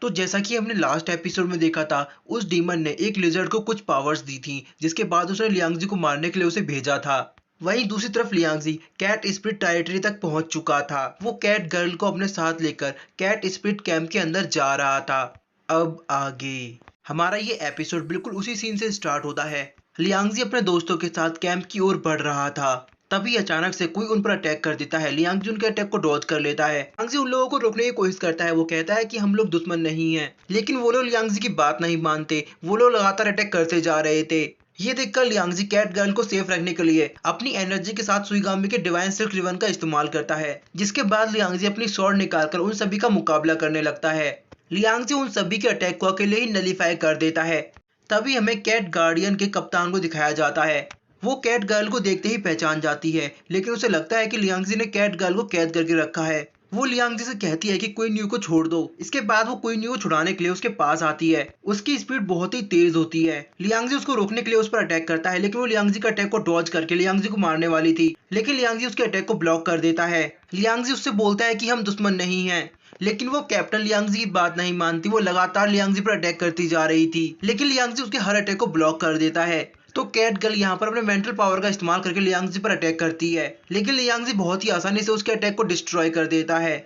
तो जैसा कि हमने लास्ट एपिसोड में देखा था, उस डीमन ने एक लिजर्ड को कुछ पावर्स दी थी, जिसके बाद उसने लियांगजी को मारने के लिए उसे भेजा था। वहीं दूसरी तरफ लियांगजी कैट स्पिरिट टेरिटरी तक पहुंच चुका था। वो कैट गर्ल को अपने साथ लेकर कैट स्पिरिट कैंप के अंदर जा रहा था। अब आगे हमारा ये एपिसोड बिल्कुल उसी सीन से स्टार्ट होता है। लियांगजी अपने दोस्तों के साथ कैंप की ओर बढ़ रहा था। तभी अचानक से कोई उन पर अटैक कर देता है। लियांगजी उनके अटैक को डॉज कर लेता है। लियांगजी उन लोगों को रोकने की कोशिश करता है। वो कहता है कि हम लोग दुश्मन नहीं हैं, लेकिन वो लोग लियांगजी की बात नहीं मानते। वो लोग लगातार अटैक करते जा रहे थे। ये देखकर लियांगजी कैट गर्ल को सेफ रखने के लिए अपनी एनर्जी के साथ सुइगामी के डिवाइन सिल्क रिबन का इस्तेमाल करता है, जिसके बाद लियांगजी अपनी स्वॉर्ड निकालकर उन सभी का मुकाबला करने लगता है। लियांगजी उन सभी के अटैक को अकेले ही नलीफाई कर देता है। तभी हमें कैट गार्डियन के कप्तान को दिखाया जाता है। वो कैट गर्ल को देखते ही पहचान जाती है, लेकिन उसे लगता है कि लियांगजी ने कैट गर्ल को कैद करके रखा है। वो लियांगजी से कहती है कि क्वीन न्यू को छोड़ दो। इसके बाद वो क्वीन न्यू को छुड़ाने के लिए उसके पास आती है। उसकी स्पीड बहुत ही तेज होती है। लियांगजी उसको रोकने के लिए उस पर अटैक करता है, लेकिन वो लियांगजी का अटैक को डॉज करके लियांगजी को मारने वाली थी, लेकिन लियांगजी उसके अटैक को ब्लॉक कर देता है। लियांगजी उससे बोलता है कि हम दुश्मन नहीं हैं, लेकिन वो कैप्टन लियांगजी की बात नहीं मानती। वो लगातार लियांगजी पर अटैक करती जा रही थी, लेकिन लियांगजी उसके हर अटैक को ब्लॉक कर देता है। तो कैट गर्ल यहाँ पर अपने मेंटल पावर का इस्तेमाल करके लियांगजी पर अटैक करती है, लेकिन लियांगजी बहुत ही आसानी से उसके अटैक को डिस्ट्रॉय कर देता है।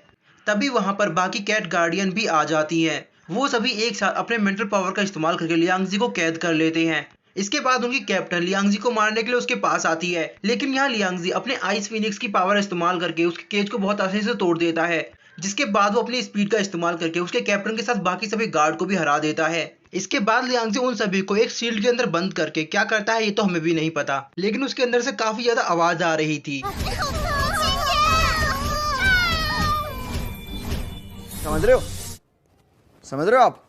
तभी वहां पर बाकी कैट गार्डियन भी आ जाती हैं। वो सभी एक साथ अपने मेंटल पावर का इस्तेमाल करके लियांगजी को कैद कर लेते हैं। इसके बाद उनकी कैप्टन लियांगजी को मारने के लिए उसके पास आती है, लेकिन यहाँ लियांगजी अपने आइस फिनिक्स की पावर इस्तेमाल करके उसके केज को बहुत आसानी से तोड़ देता है, जिसके बाद वो अपनी स्पीड का इस्तेमाल करके उसके कैप्टन के साथ बाकी सभी गार्ड को भी हरा देता है। इसके बाद लियांगजी उन सभी को एक शील्ड के अंदर बंद करके क्या करता है ये तो हमें भी नहीं पता, लेकिन उसके अंदर से काफी ज्यादा आवाज आ रही थी। समझ रहे हो? समझ रहे हो आप?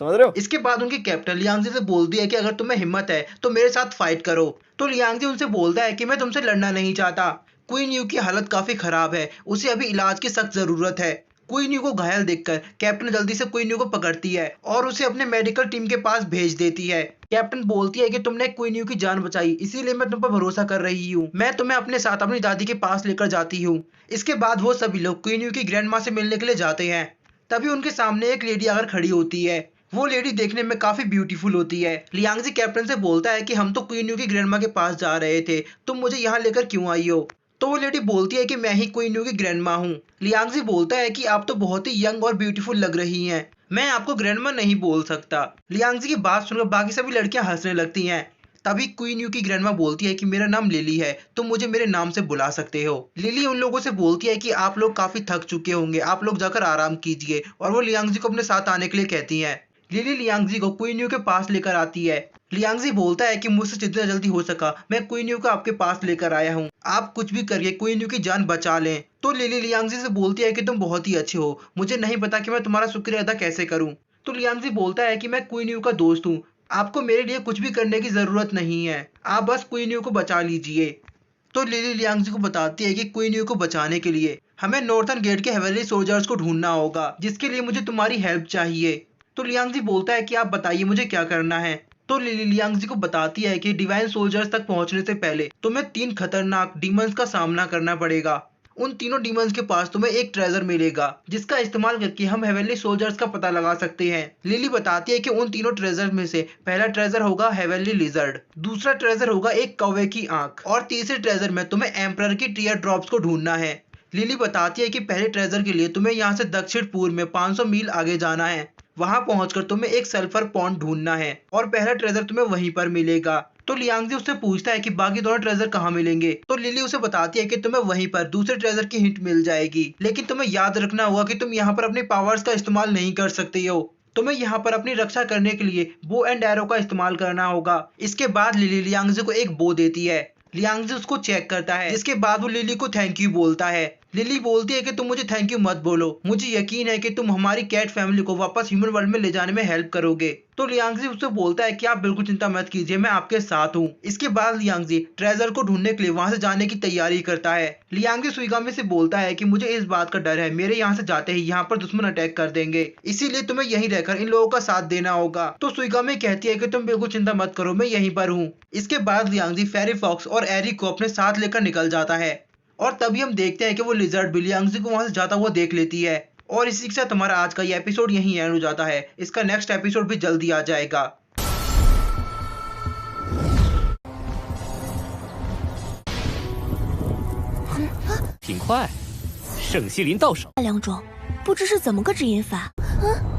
समझ रहे हो? इसके बाद उनकी कैप्टन लियांगजी से बोलती है कि अगर तुम्हें हिम्मत है तो मेरे साथ फाइट करो। तो लियांगजी उनसे बोलता है कि मैं तुमसे लड़ना नहीं चाहता। क्वीन यू की हालत काफी खराब है, उसे अभी इलाज की सख्त जरूरत है। क्वीन यू को घायल देखकर कैप्टन जल्दी से क्वीन यू को पकड़ती है और उसे अपने मेडिकल टीम के पास भेज देती है। कैप्टन बोलती है कि तुमने क्वीन यू की जान बचाई, इसीलिए मैं तुम पर भरोसा कर रही हूँ। मैं तुम्हें अपने साथ अपनी दादी के पास लेकर जाती हूँ। इसके बाद वो सभी लोग क्वीन यू की ग्रैंड माँ से मिलने के लिए जाते हैं। तभी उनके सामने एक लेडी आकर खड़ी होती है। वो लेडी देखने में काफी ब्यूटीफुल होती है। लियांगजी कैप्टन से बोलता है कि हम तो क्वीन यू की ग्रैंडमा के पास जा रहे थे, तुम मुझे यहाँ लेकर क्यों आई हो? तो वो लेडी बोलती है कि मैं ही क्वीन यू की ग्रैंडमा हूँ। लियांगजी बोलता है कि आप तो बहुत ही यंग और ब्यूटीफुल लग रही हैं, मैं आपको ग्रैंडमा नहीं बोल सकता। लियांगजी की बात सुनकर बाकी सभी लड़कियां हंसने लगती हैं। तभी क्वीन यू की ग्रैंडमा बोलती है कि मेरा नाम लिली है, तुम मुझे मेरे नाम से बुला सकते हो। लिली उन लोगों से बोलती है कि आप लोग काफी थक चुके होंगे, आप लोग जाकर आराम कीजिए, और वो लियांगजी को अपने साथ आने के लिए कहती हैं। लिली लियांगजी को क्वीन यू के पास लेकर आती है। लियांगजी बोलता है कि मुझसे जितना जल्दी हो सका मैं क्वीन यू को आपके पास लेकर आया हूँ, आप कुछ भी करके क्वीन यू की जान बचा लें। तो लिली लियांगजी से बोलती है कि तुम बहुत ही अच्छे हो, मुझे नहीं पता कि मैं तुम्हारा शुक्रिया अदा कैसे करूँ। तो लियांगजी बोलता है कि मैं क्वीन यू का दोस्त हूँ, आपको मेरे लिए कुछ भी करने की जरूरत नहीं है, आप बस क्वीन यू को बचा लीजिए। तो लिली लियांगजी को बताती है कि क्वीन यू को बचाने के लिए हमें नॉर्थर्न गेट के हेवनली सोल्जर्स को ढूंढना होगा, जिसके लिए मुझे तुम्हारी हेल्प चाहिए। तो लियांगजी बोलता है कि आप बताइए मुझे क्या करना है। तो लिली लियांगजी को बताती है कि डिवाइन सोल्जर्स तक पहुंचने से पहले तुम्हें 3 खतरनाक डीमंस का सामना करना पड़ेगा। उन तीनों डीमंस के पास तुम्हें एक ट्रेजर मिलेगा, जिसका इस्तेमाल करके हम हेवनली सोल्जर्स का पता लगा सकते हैं। लिली बताती है कि उन तीनों ट्रेजर में से पहला ट्रेजर होगा हेवनली लिजर्ड, दूसरा ट्रेजर होगा एक कौवे की आंख, और तीसरे ट्रेजर में तुम्हें एम्परर की टीयर ड्रॉप्स को ढूंढना है। लिली बताती है कि पहले ट्रेजर के लिए तुम्हें यहाँ से दक्षिण पूर्व में 500 मील आगे जाना है। वहां पहुंचकर तुम्हें एक सल्फर पॉन्ड ढूंढना है और पहला ट्रेजर तुम्हें वहीं पर मिलेगा। तो लियांगजी उससे पूछता है कि बाकी दोनों ट्रेजर कहाँ मिलेंगे। तो लिली उसे बताती है कि तुम्हें वहीं पर दूसरे ट्रेजर की हिंट मिल जाएगी, लेकिन तुम्हें याद रखना होगा कि तुम यहाँ पर अपने पावर्स का इस्तेमाल नहीं कर सकते हो। तुम्हें यहाँ पर अपनी रक्षा करने के लिए बो एंड एरो का इस्तेमाल करना होगा। इसके बाद लिली लियांगजी को एक बो देती है। लियांगजी उसको चेक करता है, जिसके बाद वो लिली को थैंक यू बोलता है। लिली बोलती है कि तुम मुझे थैंक यू मत बोलो, मुझे यकीन है कि तुम हमारी कैट फैमिली को वापस ह्यूमन वर्ल्ड में ले जाने में हेल्प करोगे। तो लियांगजी उससे बोलता है कि आप बिल्कुल चिंता मत कीजिए, मैं आपके साथ हूँ। इसके बाद लियांगजी ट्रेजर को ढूंढने के लिए वहां से जाने की तैयारी करता है। लियांगजी सुइगामी से बोलता है कि मुझे इस बात का डर है, मेरे यहाँ से जाते ही यहाँ पर दुश्मन अटैक कर देंगे, इसीलिए तुम्हें यहीं रहकर इन लोगों का साथ देना होगा। तो सुइगामी कहती है कि तुम बिल्कुल चिंता मत करो, मैं यहीं पर हूँ। इसके बाद लियांगजी फेरी फॉक्स और एरी को अपने साथ लेकर निकल जाता है, और तभी हम देखते हैं कि वो लिजर्ड भी लियांगजी को वहां से जाता हुआ देख लेती है। और इसी के साथ हमारा आज का ये एपिसोड यहीं एंड हो जाता है। इसका नेक्स्ट एपिसोड भी जल्दी आ जाएगा। 挺快，圣西林到手。两种，不知是怎么个指引法。嗯，